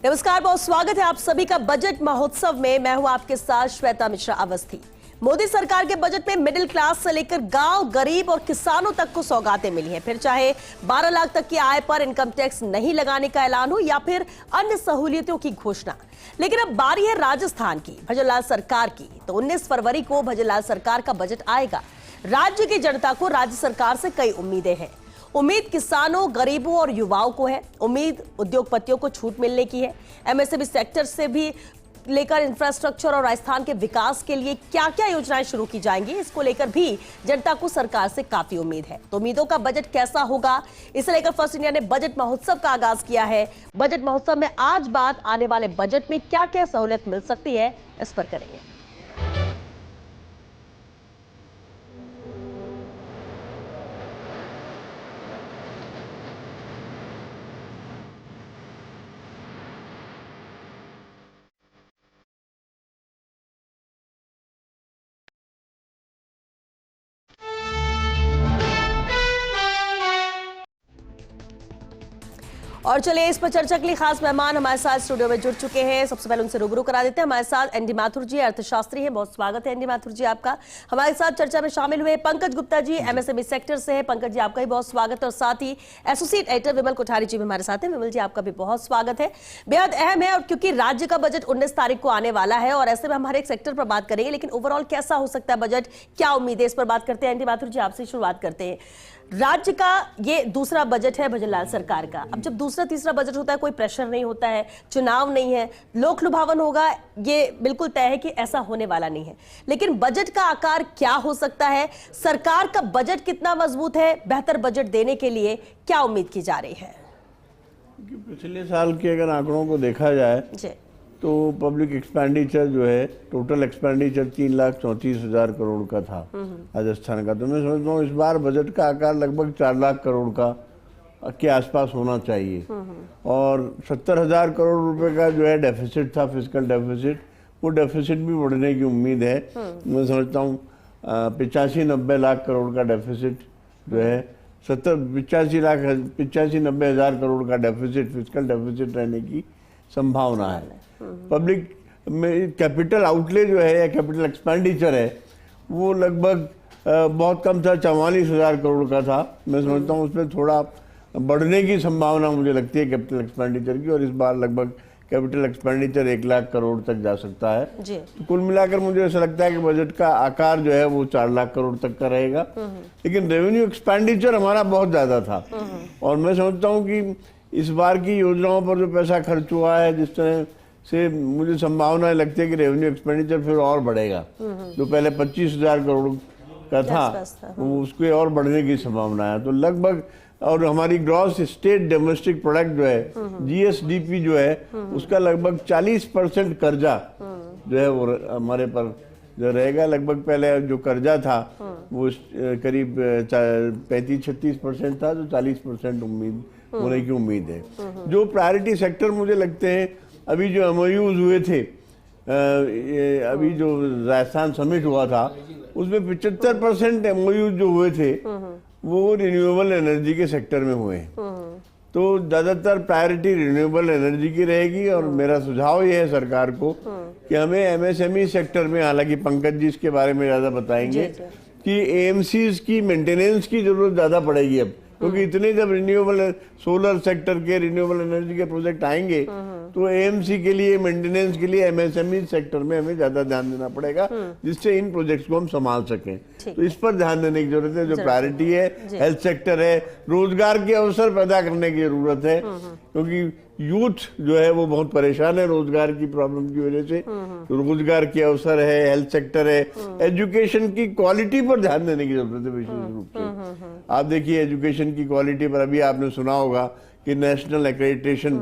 नमस्कार, बहुत स्वागत है आप सभी का बजट महोत्सव में। मैं हूं आपके साथ श्वेता मिश्रा अवस्थी। मोदी सरकार के बजट में मिडिल क्लास से लेकर गांव, गरीब और किसानों तक को सौगातें मिली हैं। फिर चाहे 12 लाख तक की आय पर इनकम टैक्स नहीं लगाने का ऐलान हो या फिर अन्य सहूलियतों की घोषणा। लेकिन अब बारी है राजस्थान की, भजनलाल सरकार की। तो 19 फरवरी को भजनलाल सरकार का बजट आएगा। राज्य की जनता को राज्य सरकार से कई उम्मीदें हैं। उम्मीद किसानों, गरीबों और युवाओं को है। उम्मीद उद्योगपतियों को छूट मिलने की है। एमएसएमई सेक्टर से भी लेकर इंफ्रास्ट्रक्चर और राजस्थान के विकास के लिए क्या क्या योजनाएं शुरू की जाएंगी, इसको लेकर भी जनता को सरकार से काफी उम्मीद है। तो उम्मीदों का बजट कैसा होगा, इसे लेकर फर्स्ट इंडिया ने बजट महोत्सव का आगाज किया है। बजट महोत्सव में आज बात आने वाले बजट में क्या क्या सहूलियत मिल सकती है, इस पर करेंगे। और चलिए इस पर चर्चा के लिए खास मेहमान हमारे साथ स्टूडियो में जुड़ चुके हैं। सबसे पहले उनसे रूबरू करा देते हैं। हमारे साथ एनडी माथुर जी अर्थशास्त्री हैं, बहुत स्वागत है एनडी माथुर जी आपका। हमारे साथ चर्चा में शामिल हुए पंकज गुप्ता जी एमएसएमई सेक्टर से है। पंकज जी आपका भी बहुत स्वागत है। और साथ ही एसोसिएट एडिटर विमल कोठारी जी भी हमारे साथ हैं। विमल जी आपका भी बहुत स्वागत है। बेहद अहम है और क्योंकि राज्य का बजट 19 तारीख को आने वाला है और ऐसे में हम हर एक सेक्टर पर बात करेंगे, लेकिन ओवरऑल कैसा हो सकता है बजट, क्या उम्मीद है, इस पर बात करते हैं। एनडी माथुर जी आपसे शुरुआत करते हैं। राज्य का ये दूसरा बजट है भजनलाल सरकार का। अब जब दूसरा तीसरा बजट होता है, कोई प्रेशर नहीं होता है, चुनाव नहीं है, लोक लुभावन होगा, ये बिल्कुल तय है कि ऐसा होने वाला नहीं है। लेकिन बजट का आकार क्या हो सकता है, सरकार का बजट कितना मजबूत है, बेहतर बजट देने के लिए क्या उम्मीद की जा रही है? पिछले साल के अगर आंकड़ों को देखा जाए तो पब्लिक एक्सपेंडिचर जो है, टोटल एक्सपेंडिचर 3,34,000 करोड़ का था राजस्थान का। तो मैं समझता हूँ इस बार बजट का आकार लगभग 4 लाख करोड़ का के आसपास होना चाहिए। और 70,000 करोड़ रुपए का जो है डेफिसिट था, फिजिकल डेफिसिट, वो डेफिसिट भी बढ़ने की उम्मीद है। मैं समझता हूँ 85-90 लाख करोड़ का डेफिसिट जो है, 85-90 हज़ार करोड़ का डेफिसिट, फिजिकल डेफिसिट रहने की संभावना है। पब्लिक में कैपिटल आउटले जो है या कैपिटल एक्सपेंडिचर है वो लगभग बहुत कम था, 44,000 करोड़ का था। मैं समझता हूँ उसमें थोड़ा बढ़ने की संभावना मुझे लगती है कैपिटल एक्सपेंडिचर की, और इस बार लगभग कैपिटल एक्सपेंडिचर 1 लाख करोड़ तक जा सकता है। तो कुल मिलाकर मुझे ऐसा लगता है कि बजट का आकार जो है वो 4 लाख करोड़ तक का रहेगा। लेकिन रेवेन्यू एक्सपेंडिचर हमारा बहुत ज़्यादा था, और मैं समझता हूँ कि इस बार की योजनाओं पर जो पैसा खर्च हुआ है, जिस तरह से मुझे संभावना लगती है कि रेवेन्यू एक्सपेंडिचर फिर और बढ़ेगा। जो पहले 25,000 करोड़ का था उसके और बढ़ने की संभावना है। तो लगभग, और हमारी ग्रॉस स्टेट डोमेस्टिक प्रोडक्ट जो है, जीएसडीपी जो है, उसका लगभग 40% कर्जा जो है वो हमारे पर जो रहेगा। लगभग पहले जो कर्जा था वो करीब 35-36% था, जो 40% उम्मीद होने की उम्मीद है। जो प्रायोरिटी सेक्टर मुझे लगते हैं, अभी जो एमओयूज हुए थे, अभी जो राजस्थान समिट हुआ था उसमें 75% एमओयूज जो हुए थे वो रिन्यूएबल एनर्जी के सेक्टर में हुए हैं। तो ज़्यादातर प्रायोरिटी रिन्यूएबल एनर्जी की रहेगी। और मेरा सुझाव ये है सरकार को कि हमें एमएसएमई सेक्टर में, हालांकि पंकज जी इसके बारे में ज़्यादा बताएंगे, कि एएमसीज की मेंटेनेंस की जरूरत ज़्यादा पड़ेगी अब, क्योंकि इतने जब रिन्यूएबल सोलर सेक्टर के, रिन्यूएबल एनर्जी के प्रोजेक्ट आएंगे तो एएमसी के लिए, मेंटेनेंस के लिए एमएसएमई सेक्टर में हमें ज्यादा ध्यान देना पड़ेगा, जिससे इन प्रोजेक्ट्स को हम संभाल सकें। तो इस पर ध्यान देने की जरूरत है। जो प्रायोरिटी है हेल्थ सेक्टर है, रोजगार के अवसर पैदा करने की जरूरत है, क्योंकि यूथ जो है वो बहुत परेशान है रोजगार की प्रॉब्लम की वजह से। तो रोजगार के अवसर है, हेल्थ सेक्टर है, एजुकेशन की क्वालिटी पर ध्यान देने की जरूरत है विशेष रूप से। आप देखिए एजुकेशन की क्वालिटी पर, अभी आपने सुना होगा कि नेशनल एक्रेडिटेशन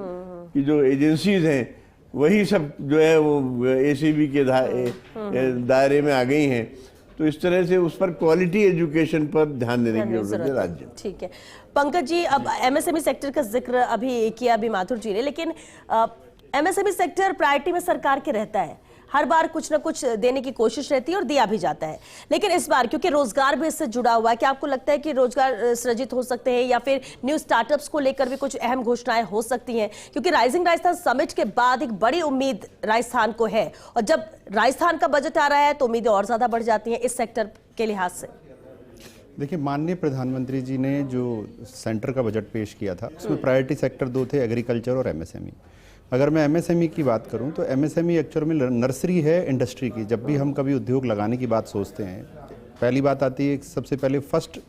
की जो एजेंसीज हैं वही सब जो है वो एसीबी के दायरे में आ गई हैं। तो इस तरह से उस पर क्वालिटी एजुकेशन पर ध्यान देने की जरूरत है राज्य। ठीक है पंकज जी, अब एमएसएमई सेक्टर का जिक्र अभी किया भी माथुर जी ने, लेकिन एमएसएमई सेक्टर प्रायोरिटी में सरकार के रहता है। हर बार कुछ ना कुछ देने की कोशिश रहती है और दिया भी जाता है, लेकिन इस बार क्योंकि रोजगार भी इससे जुड़ा हुआ है, क्या आपको लगता है कि रोजगार सृजित हो सकते हैं या फिर न्यू स्टार्टअप्स को लेकर भी कुछ अहम घोषणाएं हो सकती हैं? क्योंकि राइजिंग राजस्थान समिट के बाद एक बड़ी उम्मीद राजस्थान को है, और जब राजस्थान का बजट आ रहा है तो उम्मीदें और ज्यादा बढ़ जाती हैं इस सेक्टर के लिहाज से। देखिए, माननीय प्रधानमंत्री जी ने जो सेंटर का बजट पेश किया था उसमें प्रायोरिटी सेक्टर 2 थे, एग्रीकल्चर और एमएसएमई। अगर मैं एमएसएमई की बात करूं तो एमएसएमई एक्चुअल में नर्सरी है इंडस्ट्री की। जब भी हम कभी उद्योग लगाने की बात सोचते हैं, पहली बात आती है सबसे पहले फर्स्ट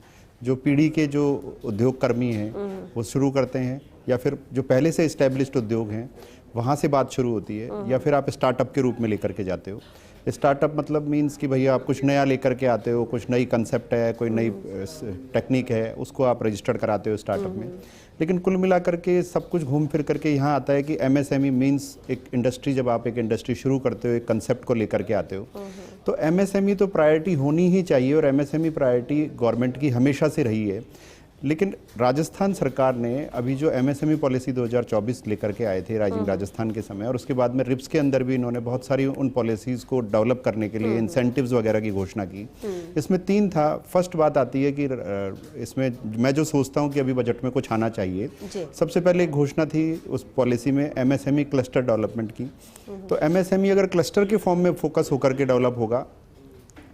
जो पीढ़ी के जो उद्योग कर्मी हैं वो शुरू करते हैं, या फिर जो पहले से इस्टेब्लिश्ड उद्योग हैं वहाँ से बात शुरू होती है, या फिर आप स्टार्टअप के रूप में लेकर के जाते हो। स्टार्टअप मतलब मीन्स कि भैया आप कुछ नया लेकर के आते हो, कुछ नई कंसेप्ट है, कोई नई टेक्निक है, उसको आप रजिस्टर्ड कराते हो स्टार्टअप में। लेकिन कुल मिलाकर के सब कुछ घूम फिर करके यहाँ आता है कि एमएसएमई मीन्स एक इंडस्ट्री। जब आप एक इंडस्ट्री शुरू करते हो, एक कंसेप्ट को लेकर के आते हो, तो एमएसएमई तो प्रायोरिटी होनी ही चाहिए, और एमएसएमई प्रायोरिटी गवर्नमेंट की हमेशा से रही है। लेकिन राजस्थान सरकार ने अभी जो एमएसएमई पॉलिसी 2024 लेकर के आए थे राइजिंग राजस्थान के समय, और उसके बाद में रिप्स के अंदर भी इन्होंने बहुत सारी उन पॉलिसीज़ को डेवलप करने के लिए इंसेंटिव्स वगैरह की घोषणा की। इसमें 3 था। फर्स्ट बात आती है कि इसमें मैं जो सोचता हूँ कि अभी बजट में कुछ आना चाहिए, सबसे पहले एक घोषणा थी उस पॉलिसी में एमएसएमई क्लस्टर डेवलपमेंट की। तो एमएसएमई अगर क्लस्टर के फॉर्म में फोकस होकर के डेवलप होगा,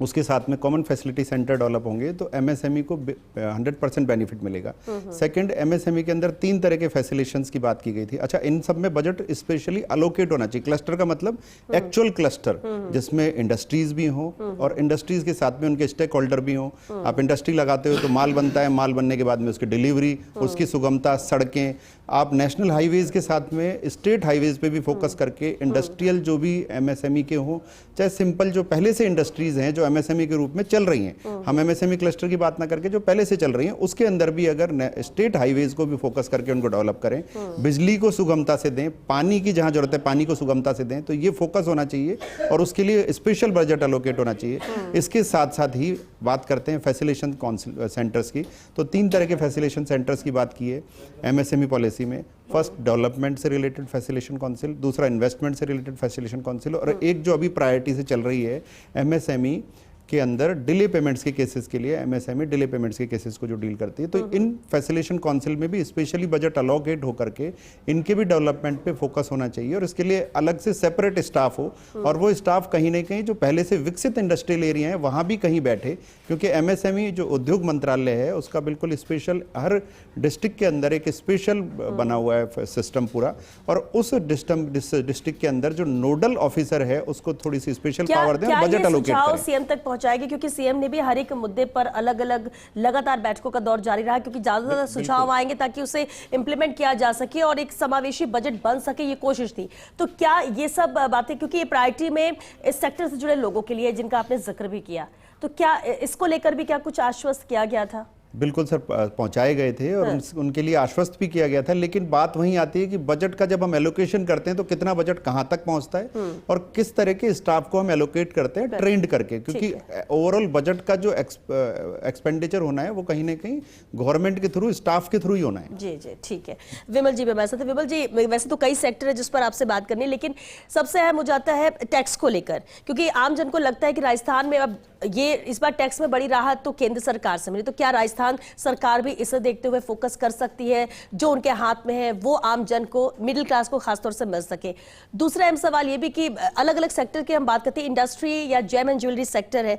उसके साथ में कॉमन फैसिलिटी सेंटर डेवलप होंगे, तो एमएसएमई को 100% बेनिफिट मिलेगा। सेकंड, एमएसएमई के अंदर 3 तरह के फैसिलिटेशंस की बात की गई थी। अच्छा, इन सब में बजट स्पेशली अलोकेट होना चाहिए। क्लस्टर का मतलब एक्चुअल क्लस्टर जिसमें इंडस्ट्रीज भी हो और इंडस्ट्रीज के साथ में उनके स्टेक होल्डर भी हो। आप इंडस्ट्री लगाते हो तो माल बनता है, माल बनने के बाद में उसकी डिलीवरी, उसकी सुगमता, सड़कें। आप नेशनल हाईवेज के साथ में स्टेट हाईवेज पे भी फोकस करके इंडस्ट्रियल जो भी एमएसएमई के हो, चाहे सिंपल जो पहले से इंडस्ट्रीज हैं जो एमएसएमई के रूप में चल रही हैं, हम एमएसएमई क्लस्टर की बात ना करके जो पहले से चल रही हैं उसके अंदर भी अगर स्टेट हाईवेज को भी फोकस करके उनको डेवलप करें, बिजली को सुगमता से दें, पानी की जहां जरूरत है पानी को सुगमता से दें, तो ये फोकस होना चाहिए और उसके लिए स्पेशल बजट एलोकेट होना चाहिए। इसके साथ साथ ही बात करते हैं फैसिलिटेशन काउंसिल सेंटर्स की, तो 3 तरह के फैसिलिटेशन सेंटर्स की बात की है एमएसएमई पॉलिसी में। फर्स्ट, डेवलपमेंट से रिलेटेड फैसिलिटेशन काउंसिल, दूसरा इन्वेस्टमेंट से रिलेटेड फैसिलिटेशन काउंसिल, और एक जो अभी प्रायोरिटी से चल रही है एमएसएमई के अंदर डिले पेमेंट्स के केसेस के लिए, एमएसएमई डिले पेमेंट्स के केसेस को जो डील करती है। तो इन फैसिलिटेशन काउंसिल में भी स्पेशली बजट अलोकेट होकर के इनके भी डेवलपमेंट पे फोकस होना चाहिए, और इसके लिए अलग से सेपरेट स्टाफ हो, और वो स्टाफ कहीं ना कहीं जो पहले से विकसित इंडस्ट्रियल एरिया है वहाँ भी कहीं बैठे, क्योंकि एमएसएमई जो उद्योग मंत्रालय है उसका बिल्कुल स्पेशल हर डिस्ट्रिक्ट के अंदर एक स्पेशल बना हुआ है सिस्टम पूरा, और उस डिस्ट्रिक्ट के अंदर जो नोडल ऑफिसर है उसको थोड़ी सी स्पेशल पावर दें, बजट अलोकेट करें। सीएम तक पहुंचाएगी, क्योंकि सीएम ने भी हर एक मुद्दे पर अलग अलग लगातार बैठकों का दौर जारी रहा, क्योंकि ज्यादा से ज्यादा सुझाव आएंगे ताकि उसे इंप्लीमेंट किया जा सके और एक समावेशी बजट बन सके, ये कोशिश थी। तो क्या ये सब बातें, क्योंकि ये प्रायोरिटी में इस सेक्टर से जुड़े लोगों के लिए जिनका आपने जिक्र भी किया, तो क्या इसको लेकर भी क्या कुछ आश्वस्त किया गया था? बिल्कुल सर, पहुंचाए गए थे और उनके लिए आश्वस्त भी किया गया था। लेकिन बात वहीं आती है कि बजट का जब हम एलोकेशन करते हैं तो कितना बजट कहां तक पहुंचता है और किस तरह के स्टाफ को हम एलोकेट करते हैं ट्रेंड करके, क्योंकि ओवरऑल बजट का जो एक्सपेंडिचर होना है वो कहीं ना कहीं गवर्नमेंट के थ्रू, स्टाफ के थ्रू ही होना है। जी जी, ठीक है। विमल जी हमारे साथ। विमल जी, वैसे तो कई सेक्टर है जिस पर आपसे बात करनी है, लेकिन सबसे अहम हो जाता है टैक्स को लेकर, क्योंकि आम जन को लगता है कि राजस्थान में अब ये इस बार टैक्स में बड़ी राहत तो केंद्र सरकार से मिली, तो क्या राजस्थान सरकार भी इसे देखते हुए फोकस कर सकती है, जो उनके हाथ में है वो आम जन को, मिडिल क्लास को खासतौर से मिल सके? दूसरा अहम सवाल ये भी कि अलग अलग सेक्टर की हम बात करते हैं, इंडस्ट्री या जेम एंड ज्वेलरी सेक्टर है,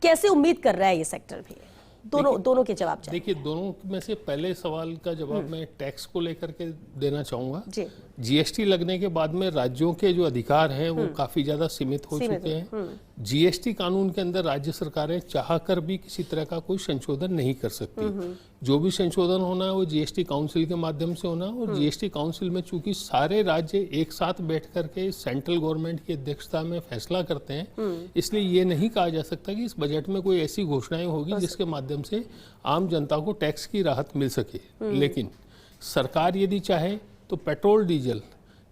कैसे उम्मीद कर रहा है ये सेक्टर भी? दोनों के जवाब चाहिए। देखिए, दोनों में से पहले सवाल का जवाब मैं टैक्स को लेकर के देना चाहूँगा। जीएसटी लगने के बाद में राज्यों के जो अधिकार हैं वो काफ़ी ज़्यादा सीमित हो चुके हैं। जीएसटी कानून के अंदर राज्य सरकारें चाहकर भी किसी तरह का कोई संशोधन नहीं कर सकती। जो भी संशोधन होना है वो जीएसटी काउंसिल के माध्यम से होना, और जीएसटी काउंसिल में चूंकि सारे राज्य एक साथ बैठ करके सेंट्रल गवर्नमेंट की अध्यक्षता में फैसला करते हैं, इसलिए ये नहीं कहा जा सकता कि इस बजट में कोई ऐसी घोषणाएं होगी जिसके माध्यम से आम जनता को टैक्स की राहत मिल सके। लेकिन सरकार यदि चाहे तो पेट्रोल डीजल,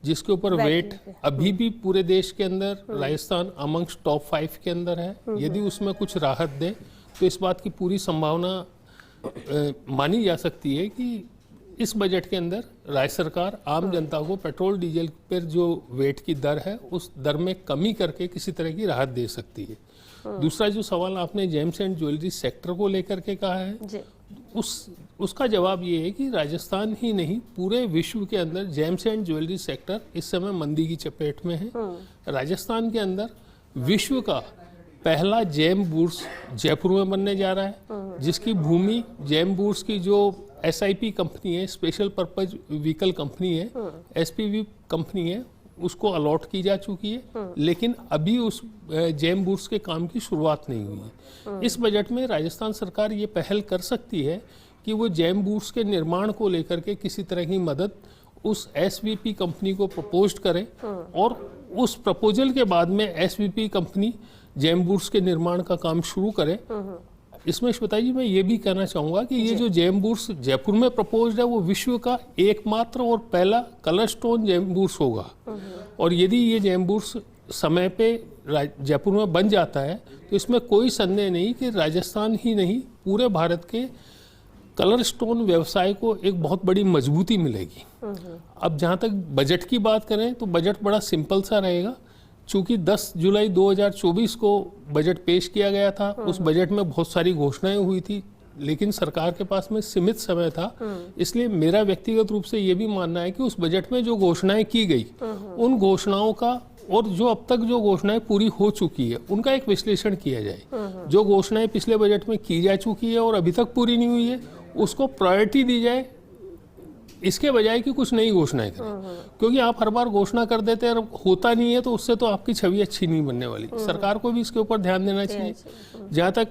जिसके ऊपर वेट अभी भी पूरे देश के अंदर राजस्थान अमंग्स टॉप 5 के अंदर है, यदि उसमें कुछ राहत दे तो इस बात की पूरी संभावना मानी जा सकती है कि इस बजट के अंदर राज्य सरकार आम जनता को पेट्रोल डीजल पर जो वेट की दर है उस दर में कमी करके किसी तरह की राहत दे सकती है। दूसरा जो सवाल आपने जेम्स एंड ज्वेलरी सेक्टर को लेकर के कहा है, उसका जवाब ये है कि राजस्थान ही नहीं पूरे विश्व के अंदर जेम्स एंड ज्वेलरी सेक्टर इस समय मंदी की चपेट में है। राजस्थान के अंदर विश्व का पहला जेम बुर्स जयपुर में बनने जा रहा है, जिसकी भूमि जेम बुर्स की जो SIP कंपनी है, स्पेशल पर्पज व्हीकल कंपनी है, SPV कंपनी है, उसको अलॉट की जा चुकी है, लेकिन अभी उस जेम बुर्स के काम की शुरुआत नहीं हुई है। इस बजट में राजस्थान सरकार ये पहल कर सकती है कि वो जेम बुर्स के निर्माण को लेकर के किसी तरह की मदद उस SVP कंपनी को प्रपोज करें और उस प्रपोजल के बाद में SVP कंपनी जेम बुर्स के निर्माण का काम शुरू करे। इसमें श्वेता जी मैं ये भी कहना चाहूँगा कि ये जो जेम बुर्स जयपुर में प्रपोज्ड है वो विश्व का एकमात्र और पहला कलर स्टोन जेम बुर्स होगा, और यदि ये जेम बुर्स समय पे जयपुर में बन जाता है तो इसमें कोई संदेह नहीं कि राजस्थान ही नहीं पूरे भारत के कलर स्टोन व्यवसाय को एक बहुत बड़ी मजबूती मिलेगी। अब जहाँ तक बजट की बात करें तो बजट बड़ा सिंपल सा रहेगा। चूंकि 10 जुलाई 2024 को बजट पेश किया गया था, उस बजट में बहुत सारी घोषणाएं हुई थी, लेकिन सरकार के पास में सीमित समय था, इसलिए मेरा व्यक्तिगत रूप से ये भी मानना है कि उस बजट में जो घोषणाएं की गई उन घोषणाओं का और जो अब तक जो घोषणाएं पूरी हो चुकी है उनका एक विश्लेषण किया जाए। जो घोषणाएं पिछले बजट में की जा चुकी है और अभी तक पूरी नहीं हुई है उसको प्रायोरिटी दी जाए, इसके बजाय कि कुछ नई घोषणाएं करें, क्योंकि आप हर बार घोषणा कर देते हैं और होता नहीं है तो उससे तो आपकी छवि अच्छी नहीं बनने वाली। सरकार को भी इसके ऊपर ध्यान देना चाहिए। जहाँ तक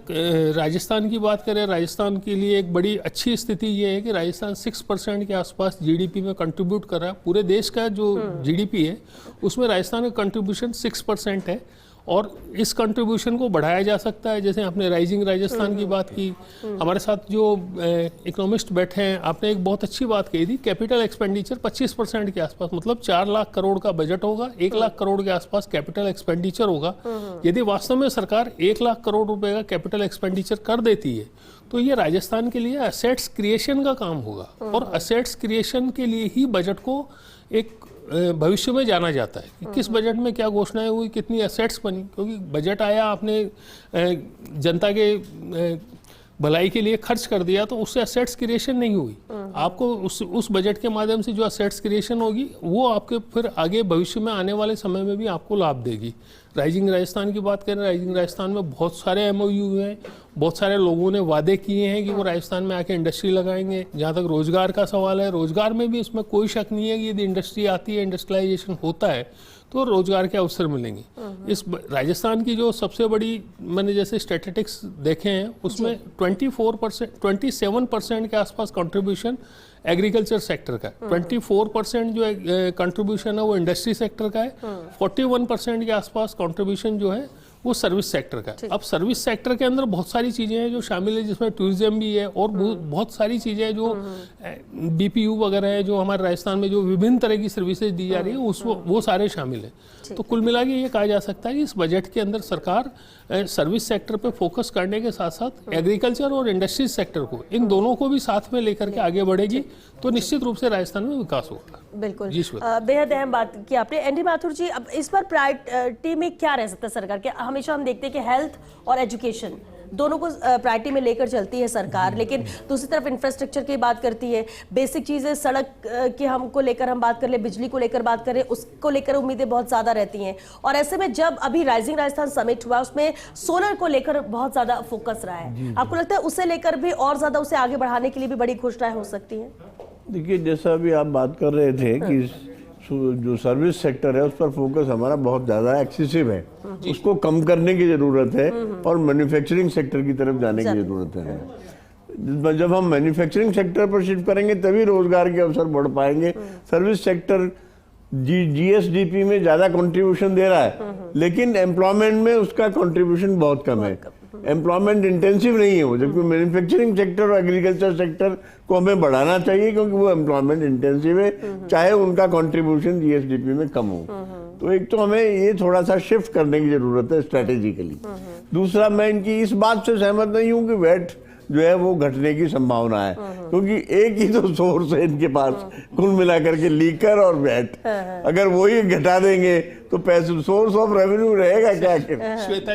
राजस्थान की बात करें, राजस्थान के लिए एक बड़ी अच्छी स्थिति ये है कि राजस्थान 6% के आसपास GDP में कंट्रीब्यूट कर रहा है। पूरे देश का जो GDP है उसमें राजस्थान का कंट्रीब्यूशन 6% है और इस कंट्रीब्यूशन को बढ़ाया जा सकता है। जैसे आपने राइजिंग राजस्थान की बात की, हमारे साथ जो इकोनॉमिस्ट बैठे हैं, आपने एक बहुत अच्छी बात कही थी, कैपिटल एक्सपेंडिचर 25% के आसपास, मतलब 4 लाख करोड़ का बजट होगा, 1 लाख करोड़ के आसपास कैपिटल एक्सपेंडिचर होगा। यदि वास्तव में सरकार 1 लाख करोड़ रुपए का कैपिटल एक्सपेंडिचर कर देती है तो ये राजस्थान के लिए असेट्स क्रिएशन का काम होगा, और असेट्स क्रिएशन के लिए ही बजट को एक भविष्य में जाना जाता है कि किस बजट में क्या घोषणाएं हुई, कितनी एसेट्स बनी। क्योंकि बजट आया, आपने जनता के भलाई के लिए खर्च कर दिया तो उससे एसेट्स क्रिएशन नहीं हुई। आपको उस बजट के माध्यम से जो एसेट्स क्रिएशन होगी वो आपके फिर आगे भविष्य में आने वाले समय में भी आपको लाभ देगी। राइजिंग राजस्थान की बात करें, राइजिंग राजस्थान में बहुत सारे MOU हैं, बहुत सारे लोगों ने वादे किए हैं कि वो राजस्थान में आके इंडस्ट्री लगाएंगे। जहाँ तक रोजगार का सवाल है, रोजगार में भी इसमें कोई शक नहीं है कि यदि इंडस्ट्री आती है, इंडस्ट्रियलाइजेशन होता है तो रोजगार के अवसर मिलेंगे। इस राजस्थान की जो सबसे बड़ी मैंने जैसे स्टैटिस्टिक्स देखे हैं उसमें 27% के आसपास कंट्रीब्यूशन एग्रीकल्चर सेक्टर का है, 24% जो कंट्रीब्यूशन है वो इंडस्ट्री सेक्टर का है, 41% के आसपास कंट्रीब्यूशन जो है वो सर्विस सेक्टर का है। अब सर्विस सेक्टर के अंदर बहुत सारी चीजें हैं जो शामिल है, जिसमें टूरिज्म भी है और बहुत सारी चीजें हैं जो BPU वगैरह है, जो हमारे राजस्थान में जो विभिन्न तरह की सर्विसेज दी जा रही है वो सारे शामिल है। तो कुल मिला के ये कहा जा सकता है कि इस बजट के अंदर सरकार सर्विस सेक्टर पे फोकस करने के साथ साथ एग्रीकल्चर और इंडस्ट्री सेक्टर को, इन दोनों को भी साथ में लेकर के आगे बढ़ेगी तो निश्चित रूप से राजस्थान में विकास होगा। बिल्कुल, बेहद अहम बात की आपने। एनडी माथुर जी, अब इस बार प्रायोरिटी में क्या रह सकता है सरकार के? हमेशा हम देखते हैं कि हेल्थ और एजुकेशन दोनों को प्रायोरिटी में लेकर चलती है सरकार, लेकिन दूसरी तरफ इंफ्रास्ट्रक्चर की बात करती है, बेसिक चीजें सड़क की हमको लेकर हम बात कर ले, बिजली को लेकर बात करें, उसको लेकर उम्मीदें बहुत ज्यादा रहती हैं। और ऐसे में जब अभी राइजिंग राजस्थान समिट हुआ उसमें सोलर को लेकर बहुत ज्यादा फोकस रहा है, आपको लगता है उसे लेकर भी और ज्यादा उसे आगे बढ़ाने के लिए भी बड़ी घोषणाएं हो सकती है? देखिए, जैसा अभी आप बात कर रहे थे कि जो सर्विस सेक्टर है उस पर फोकस हमारा बहुत ज़्यादा एक्सेसिव है, उसको कम करने की ज़रूरत है और मैन्युफैक्चरिंग सेक्टर की तरफ जाने की ज़रूरत है। जब हम मैन्युफैक्चरिंग सेक्टर पर शिफ्ट करेंगे तभी रोजगार के अवसर बढ़ पाएंगे। सर्विस सेक्टर GSDP में ज़्यादा कंट्रीब्यूशन दे रहा है, लेकिन एम्प्लॉयमेंट में उसका कंट्रीब्यूशन बहुत कम है, एम्प्लॉयमेंट इंटेंसिव नहीं है वो। जबकि मैन्युफैक्चरिंग सेक्टर और एग्रीकल्चर सेक्टर को हमें बढ़ाना चाहिए क्योंकि वो एम्प्लॉयमेंट इंटेंसिव है, चाहे उनका कंट्रीब्यूशन GSDP में कम हो। तो एक तो हमें ये थोड़ा सा शिफ्ट करने की जरूरत है स्ट्रेटेजिकली। दूसरा, मैं इनकी इस बात से सहमत नहीं हूँ कि वैट जो है वो घटने की संभावना है, क्योंकि एक ही तो सोर्स है इनके पास कुल मिलाकर के, लीकर और वैट। अगर वही घटा देंगे तो पैसे, सोर्स ऑफ रेवेन्यू रहेगा क्या? श्वेता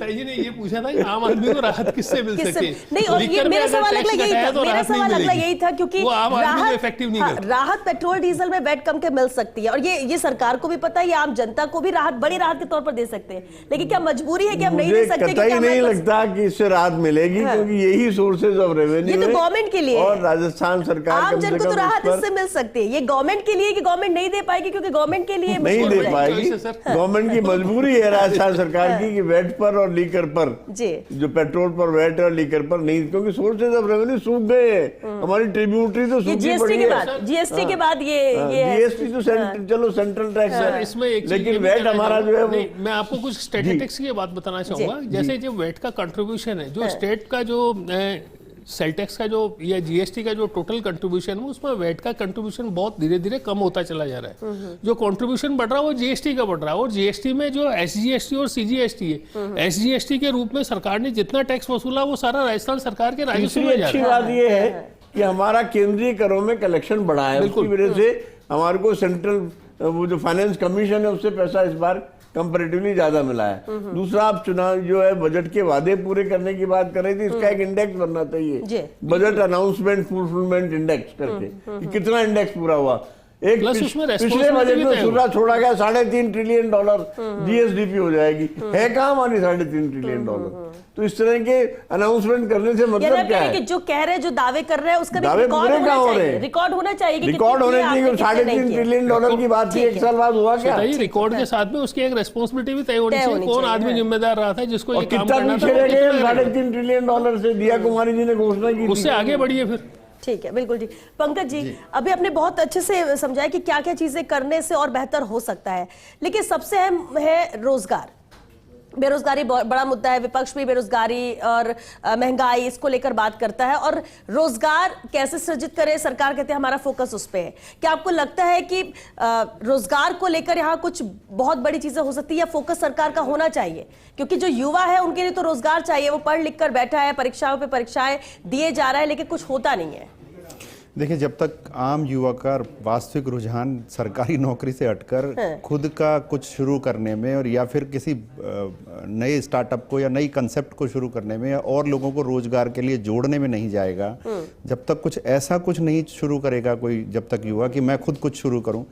जी ने ये पूछा था कि आम आदमी को राहत किससे मिल सकती है? नहीं, और ये मेरा सवाल अगला यही था, मेरा सवाल अगला यही था, क्योंकि वो आम आदमी को इफेक्टिव नहीं करता। राहत पेट्रोल डीजल में वैट कम के मिल सकती है, और ये सरकार को भी पता है, ये आम जनता को भी राहत, बड़ी राहत के तौर पर दे सकते हैं, लेकिन क्या मजबूरी है कि हम नहीं दे सकते? मुझे कतई नहीं लगता कि इससे राहत मिलेगी, क्योंकि यही सोर्सेज ऑफ रेवेन्यू ये तो गवर्नमेंट के लिए, और राजस्थान सरकार आम जन को तो राहत इससे मिल सकती है। ये गवर्नमेंट के लिए कि गवर्नमेंट नहीं दे पाएगी, क्योंकि गवर्नमेंट के लिए नहीं दे पाएगी। गवर्नमेंट की मजबूरी है राजस्थान सरकार की कि वैट पर और लीकर पर, जो पेट्रोल पर वैट और लीकर पर नहीं, क्योंकि सोर्सेज ऑफ रेवेन्यू सूख गए हैं। हमारी ट्रिब्यूटरी तो सूखी पड़ी है। जीएसटी के बाद ये जीएसटी तो चलो सेंट्रल टैक्स है, इसमें लेकिन वैट हमारा जो है मैं आपको कुछ स्टैटिस्टिक्स की बात बताना चाहूंगा। जैसे जो वैट का कंट्रीब्यूशन है, जो स्टेट का जो सेल टैक्स का जो या जीएसटी का जो टोटल कंट्रीब्यूशन है, उसमें वैट का कंट्रीब्यूशन बहुत धीरे धीरे कम होता चला जा रहा है। जो कंट्रीब्यूशन बढ़ रहा है वो जीएसटी का बढ़ रहा है, और जीएसटी में जो एसजीएसटी और सीजीएसटी है, एसजीएसटी के रूप में सरकार ने जितना टैक्स वसूला वो सारा राजस्थान सरकार के राजस्व में जा रहा है। अच्छी बात ये है कि हमारा केंद्रीय करों में कलेक्शन बढ़ा है, उसकी वजह से हमारे को सेंट्रल वो जो फाइनेंस कमीशन है उससे पैसा इस बार कंपैरेटिवली ज्यादा मिला है। दूसरा, आप चुनाव जो है बजट के वादे पूरे करने की बात कर रहे थे, इसका एक इंडेक्स बनना चाहिए, बजट अनाउंसमेंट फुलफिलमेंट इंडेक्स करके, कि कितना इंडेक्स पूरा हुआ। एक पिछले बजट में छोड़ा गया $3.5 ट्रिलियन जीएसडीपी हो जाएगी, है कहाँ हमारी $3.5 ट्रिलियन? तो इस तरह के अनाउंसमेंट करने से मतलब क्या है कि जो कह रहे हैं, जो दावे कर रहे हैं, उसका दावे पूरे कहाँ हो रहे हैं? रिकॉर्ड होना चाहिए, रिकॉर्ड होने चाहिए। $3.5 ट्रिलियन की बात थी, एक साल बाद हुआ क्या? रिकॉर्ड के साथ में उसकी एक रेस्पॉन्सिबिलिटी भी तय होनी चाहिए, कौन आदमी जिम्मेदार रहा था जिसको ये काम करना था। $3.5 ट्रिलियन से दिया कुमारी जी ने घोषणा की, उससे आगे बढ़िए फिर। ठीक है, बिल्कुल ठीक। पंकज जी, अभी आपने बहुत अच्छे से समझाया कि क्या क्या चीजें करने से और बेहतर हो सकता है, लेकिन सबसे अहम है रोजगार। बेरोजगारी बड़ा मुद्दा है, विपक्ष भी बेरोजगारी और महंगाई इसको लेकर बात करता है, और रोजगार कैसे सृजित करें, सरकार कहते हैं हमारा फोकस उस पे है। क्या आपको लगता है कि रोजगार को लेकर यहाँ कुछ बहुत बड़ी चीजें हो सकती है, या फोकस सरकार का होना चाहिए? क्योंकि जो युवा है उनके लिए तो रोजगार चाहिए, वो पढ़ लिख कर बैठा है, परीक्षाओं पे परीक्षाएं दिए जा रहा है, लेकिन कुछ होता नहीं है। देखिए, जब तक आम युवा का वास्तविक रुझान सरकारी नौकरी से हटकर खुद का कुछ शुरू करने में, और या फिर किसी नए स्टार्टअप को या नई कंसेप्ट को शुरू करने में, या और लोगों को रोजगार के लिए जोड़ने में नहीं जाएगा, जब तक कुछ ऐसा कुछ नहीं शुरू करेगा कोई, जब तक युवा कि मैं खुद कुछ शुरू करूं,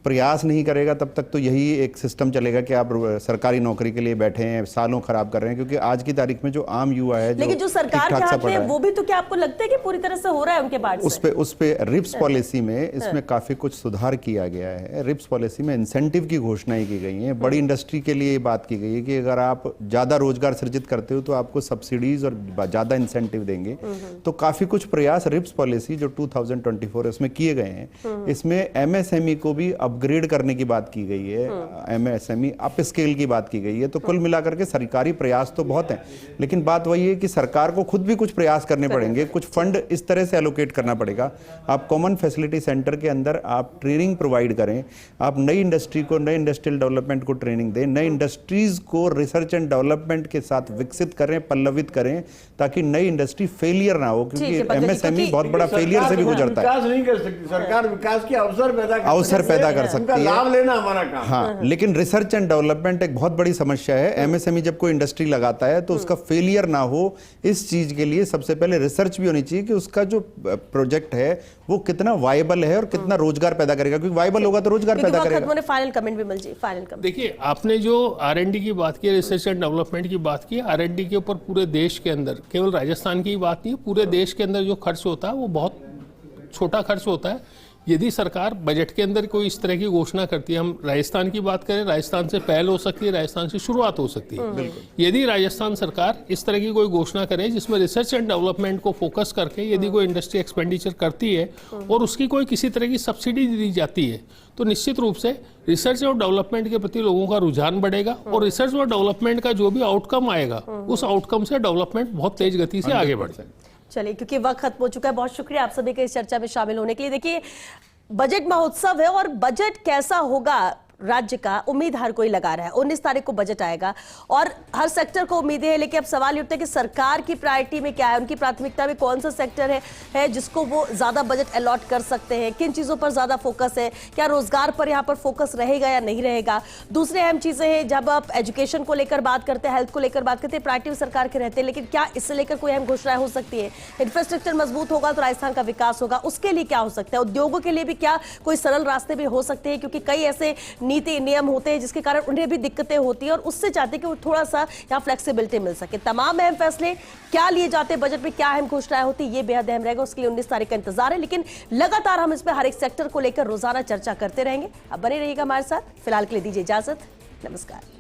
प्रयास नहीं करेगा, तब तक तो यही एक सिस्टम चलेगा कि आप सरकारी नौकरी के लिए बैठे हैं, सालों खराब कर रहे हैं। क्योंकि आज की तारीख में जो आम युवा है, लेकिन जो सरकार के हाथ में है, वो भी तो क्या आपको लगता है कि पूरी तरह से हो रहा है उनके पार्ट से? उस पे रिप्स पॉलिसी में इसमें काफी कुछ सुधार किया गया है। रिप्स पॉलिसी में इंसेंटिव की घोषणाएं की गई हैं। बड़ी इंडस्ट्री के लिए बात की गई है कि अगर आप ज्यादा रोजगार सृजित करते हो तो आपको सब्सिडीज और ज्यादा इंसेंटिव देंगे। तो काफी कुछ प्रयास रिप्स पॉलिसी जो 2024 इसमें किए गए हैं। इसमें एमएसएमई को भी अपग्रेड करने की बात की गई है, एमएसएमई अप स्केल की बात की गई है। तो कुल मिलाकर के सरकारी प्रयास तो बहुत हैं, लेकिन बात वही है कि सरकार को खुद भी कुछ प्रयास करने पड़ेंगे। कुछ फंड इस तरह से एलोकेट करना पड़ेगा। आप कॉमन फैसिलिटी सेंटर के अंदर आप ट्रेनिंग प्रोवाइड करें, आप नई इंडस्ट्री को, नई इंडस्ट्रियल डेवलपमेंट को ट्रेनिंग दें, नई इंडस्ट्रीज को रिसर्च एंड डेवलपमेंट के साथ विकसित करें, पल्लवित करें, ताकि नई इंडस्ट्री फेलियर ना हो। क्योंकि एमएसएमई बहुत बड़ा फेलियर से भी गुजरता है। विकास नहीं कर सकती सरकार, विकास के अवसर पैदा कर सकती है, लाभ लेना हमारा काम। हाँ, लेकिन रिसर्च एंड डेवलपमेंट एक बहुत बड़ी समस्या है। एमएसएमई जब कोई इंडस्ट्री लगाता है तो उसका फेलियर ना हो, इस चीज के लिए सबसे पहले रिसर्च भी होनी चाहिए कि उसका जो प्रोजेक्ट है वो कितना वायबल है और कितना रोजगार पैदा करेगा। क्योंकि वायबल होगा तो रोजगार पैदा करेगा। फाइनल कमेंट भी मिल जाए। फाइनल कमेंट देखिए, आपने जो R&D की बात की, रिसर्च एंड डेवलपमेंट की बात की, R&D के ऊपर पूरे देश के अंदर, केवल राजस्थान की बात नहीं, पूरे देश के अंदर जो खर्च होता है वो बहुत छोटा खर्च होता है। यदि सरकार बजट के अंदर कोई इस तरह की घोषणा करती है, हम राजस्थान की बात करें, राजस्थान से पहल हो सकती है, राजस्थान से शुरुआत हो सकती है। यदि राजस्थान सरकार इस तरह की कोई घोषणा करे जिसमें रिसर्च एंड डेवलपमेंट को फोकस करके यदि कोई इंडस्ट्री एक्सपेंडिचर करती है और उसकी कोई किसी तरह की सब्सिडी दी जाती है, तो निश्चित रूप से रिसर्च और डेवलपमेंट के प्रति लोगों का रुझान बढ़ेगा, और रिसर्च और डेवलपमेंट का जो भी आउटकम आएगा उस आउटकम से डेवलपमेंट बहुत तेज गति से आगे बढ़ जाएगा। चलिए, क्योंकि वक्त खत्म हो चुका है, बहुत शुक्रिया आप सभी के इस चर्चा में शामिल होने के लिए। देखिए, बजट महोत्सव है और बजट कैसा होगा राज्य का उम्मीद हर कोई लगा रहा है। 19 तारीख को बजट आएगा और हर सेक्टर को उम्मीदें हैं, लेकिन अब सवाल ये उठता है कि सरकार की प्रायोरिटी में क्या है, उनकी प्राथमिकता में कौन सा सेक्टर है जिसको वो ज्यादा बजट अलॉट कर सकते हैं, किन चीजों पर ज्यादा फोकस है, क्या रोजगार पर यहाँ पर फोकस रहेगा या नहीं रहेगा। दूसरी अहम चीजें हैं, जब आप एजुकेशन को लेकर बात करते हैं, हेल्थ को लेकर बात करते हैं, प्रायोरिटी सरकार के रहते हैं, लेकिन क्या इससे लेकर कोई अहम घोषणाएं हो सकती है। इंफ्रास्ट्रक्चर मजबूत होगा तो राजस्थान का विकास होगा, उसके लिए क्या हो सकता है। उद्योगों के लिए भी क्या कोई सरल रास्ते भी हो सकते हैं, क्योंकि कई ऐसे नीति नियम होते हैं जिसके कारण उन्हें भी दिक्कतें होती है और उससे चाहते हैं कि वो थोड़ा सा यहाँ फ्लेक्सिबिलिटी मिल सके। तमाम अहम फैसले क्या लिए जाते हैं, बजट में क्या अहम घोषणाएं होती है, ये बेहद अहम रहेगा। उसके लिए 19 तारीख का इंतजार है, लेकिन लगातार हम इस पर हर एक सेक्टर को लेकर रोजाना चर्चा करते रहेंगे। अब बने रहिएगा हमारे साथ। फिलहाल के लिए दीजिए इजाजत, नमस्कार।